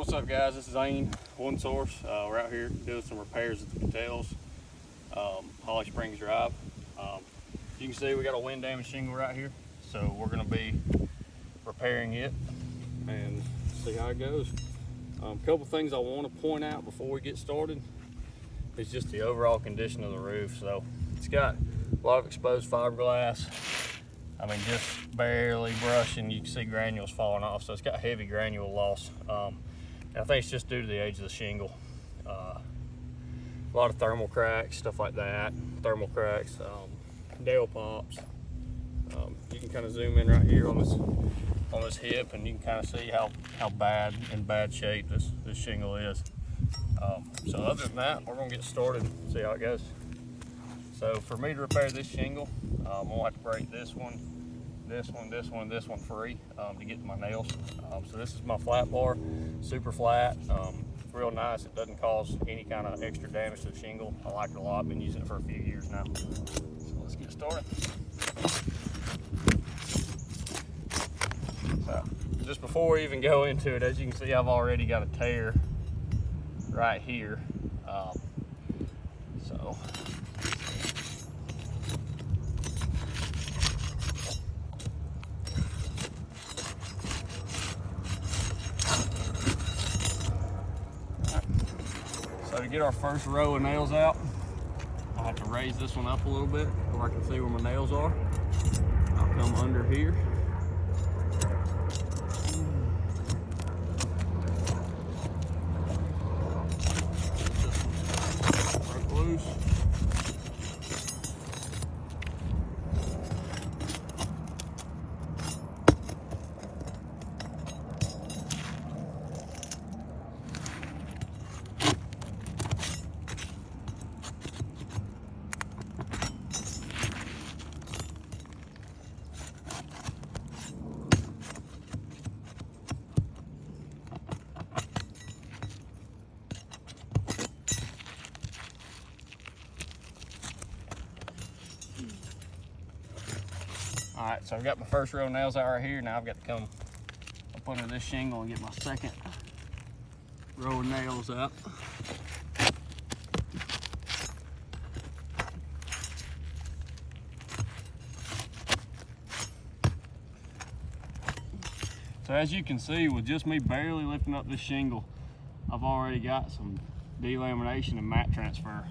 What's up, guys? This is Zane, One Source. We're out here doing some repairs at the Patel's, Holly Springs Drive. You can see we got a wind damage shingle right here, so we're going to be repairing it and see how it goes. A couple things I want to point out before we get started is just the overall condition of the roof. So it's got a lot of exposed fiberglass. I mean, just barely brushing, you can see granules falling off, so it's got heavy granule loss. I think it's just due to the age of the shingle. A lot of thermal cracks, stuff like that, thermal cracks, nail pops. You can kind of zoom in right here on this hip, and you can kind of see how bad shape this shingle is. So other than that, we're gonna get started and see how it goes. So for me to repair this shingle, I'm gonna have to break this one free to get to my nails. So this is my flat bar, super flat, real nice. It doesn't cause any kind of extra damage to the shingle. I like it a lot, been using it for a few years now. So let's get started. So just before we even go into it, as you can see, I've already got a tear right here. So to get our first row of nails out, I'll have to raise this one up a little bit where I can see where my nails are. I'll come under here. Break loose. All right, so I've got my first row of nails out right here. Now I've got to come up under this shingle and get my second row of nails out. So as you can see, with just me barely lifting up this shingle, I've already got some delamination and mat transfer.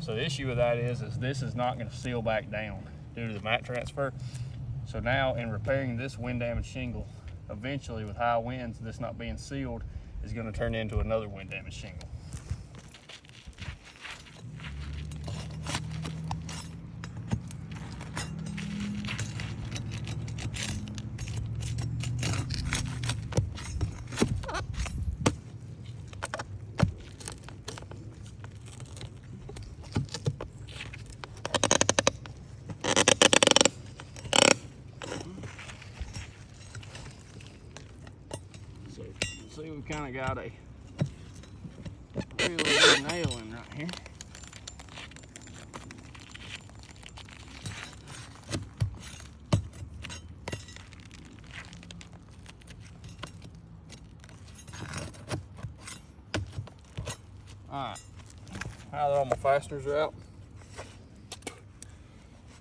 So the issue with that is this is not going to seal back down due to the mat transfer. So now in repairing this wind damaged shingle, eventually with high winds, this not being sealed is going to turn into another wind damaged shingle. See, we've kind of got a really good nail in right here. Alright, now that all my fasteners are out,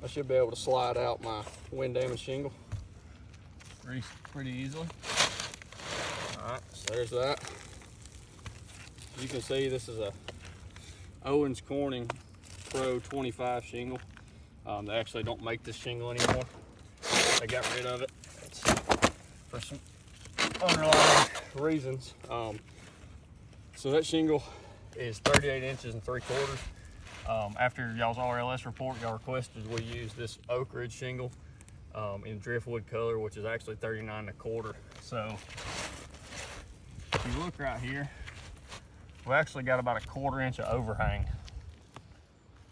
I should be able to slide out my wind damaged shingle pretty easily. Alright, so there's that. You can see this is a Owens Corning Pro 25 shingle. They actually don't make this shingle anymore. They got rid of it. It's for some underlying reasons. So that shingle is 38 inches and 3/4. After y'all's RLS report, y'all requested we use this Oak Ridge shingle in driftwood color, which is actually 39 1/4. So if you look right here, we actually got about a 1/4 inch of overhang.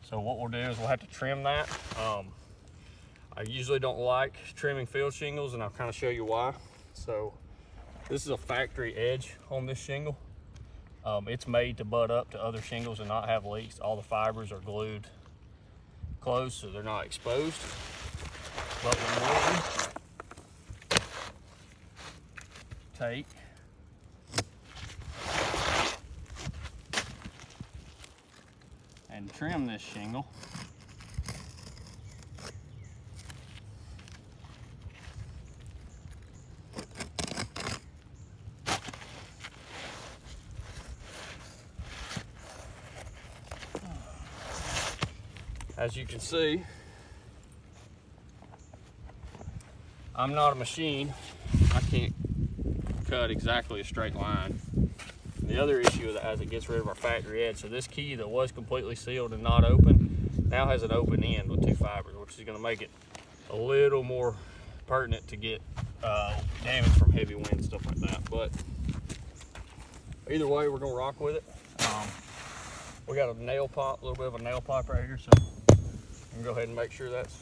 So what we'll do is we'll have to trim that. I usually don't like trimming field shingles, and I'll kind of show you why. So this is a factory edge on this shingle. It's made to butt up to other shingles and not have leaks. All the fibers are glued closed, so they're not exposed. But what we'll take trim this shingle. As you can see, I'm not a machine. I can't cut exactly a straight line. The other issue is as it gets rid of our factory edge, so this key that was completely sealed and not open now has an open end with 2 fibers, which is going to make it a little more pertinent to get damage from heavy wind and stuff like that. But either way, we're going to rock with it. We got a nail pipe, a little bit of a nail pipe right here, so I'm gonna go ahead and make sure that's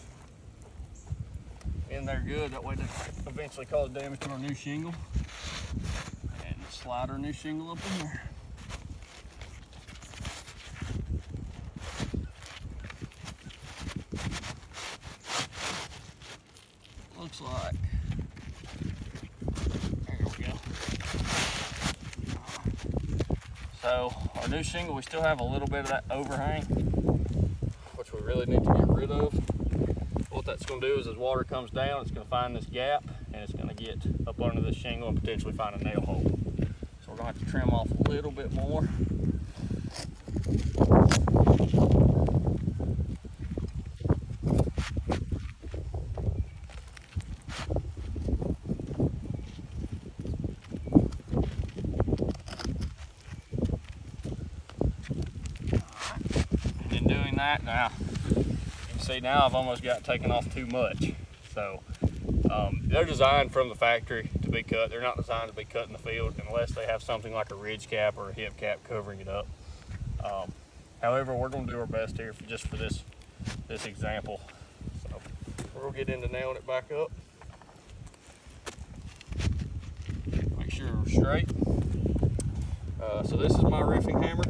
in there good. That way they eventually cause damage to our new shingle. And slide our new shingle up in there. Looks like, there we go. So our new shingle, we still have a little bit of that overhang, which we really need to get rid of. What that's going to do is as water comes down, it's going to find this gap and it's going to get up under this shingle and potentially find a nail hole. So we're going to have to trim off a little bit more. And in doing that, now see, now I've almost got taken off too much. So they're designed from the factory to be cut. They're not designed to be cut in the field unless they have something like a ridge cap or a hip cap covering it up. However, we're going to do our best here just for this example. So we're going to get into nailing it back up. Make sure we're straight. So this is my roofing hammer.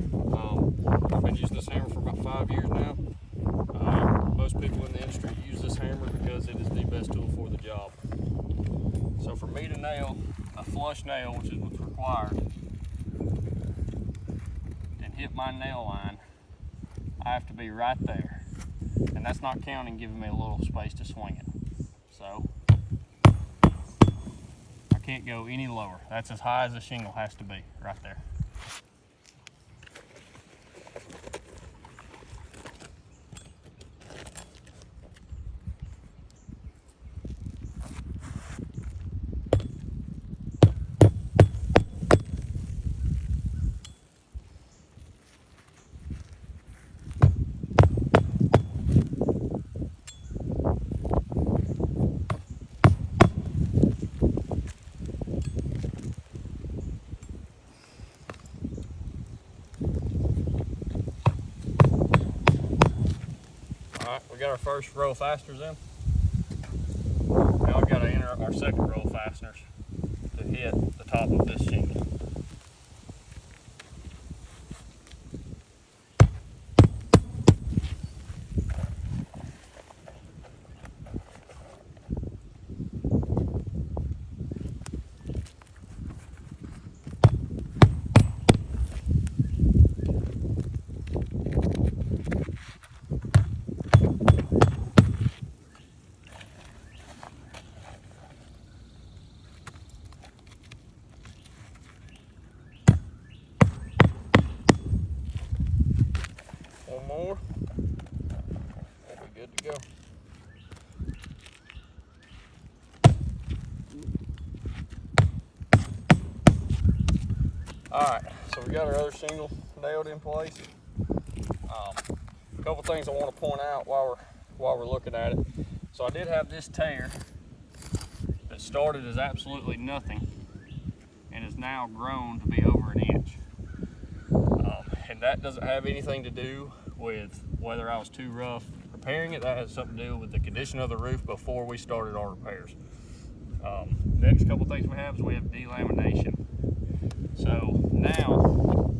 I've been using this hammer for about 5 years now. Most people in the industry use this hammer because it is the best tool for the job. So for me to nail a flush nail, which is what's required, and hit my nail line, I have to be right there. And that's not counting giving me a little space to swing it. So I can't go any lower. That's as high as the shingle has to be, right there. Alright, we got our first row of fasteners in. Now we've got to enter our second row of fasteners to hit the top of this shingle. One more, we'll be good to go. Alright, so we got our other shingle nailed in place. A couple things I want to point out while we're looking at it. So I did have this tear that started as absolutely nothing and is now grown to be over an inch. And that doesn't have anything to do with whether I was too rough repairing it. That has something to do with the condition of the roof before we started our repairs. Next couple things we have is we have delamination. So now,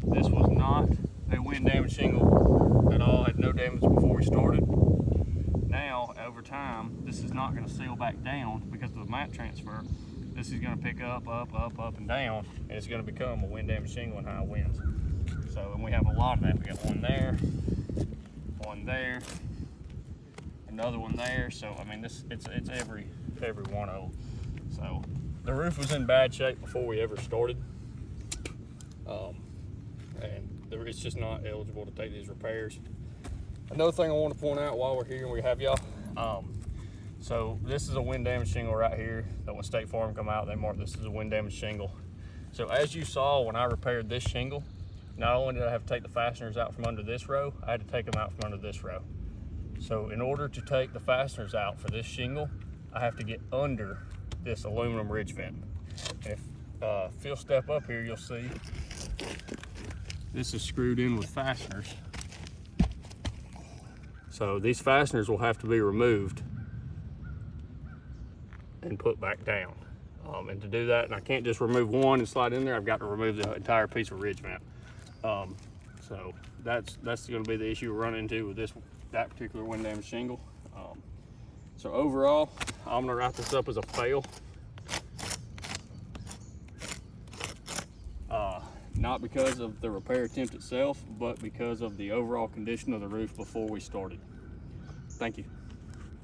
this was not a wind damaged shingle at all, had no damage before we started. Now, over time, this is not going to seal back down because of the mat transfer. This is going to pick up, and down, and it's going to become a wind damaged shingle in high winds. So, and we have a lot of that. We got one there, one there, another one there. So I mean, it's every one of them. So the roof was in bad shape before we ever started, and it's just not eligible to take these repairs. Another thing I want to point out while we're here and we have y'all, so this is a wind damage shingle right here that when State Farm come out, they marked this as a wind damage shingle. So as you saw when I repaired this shingle, not only did I have to take the fasteners out from under this row, I had to take them out from under this row. So in order to take the fasteners out for this shingle, I have to get under this aluminum ridge vent. If you'll step up here, you'll see this is screwed in with fasteners. So these fasteners will have to be removed and put back down. And to do that, and I can't just remove one and slide in there, I've got to remove the entire piece of ridge vent. So that's going to be the issue we're running into with that particular wind damage shingle. So overall, I'm going to write this up as a fail. Not because of the repair attempt itself, but because of the overall condition of the roof before we started. Thank you.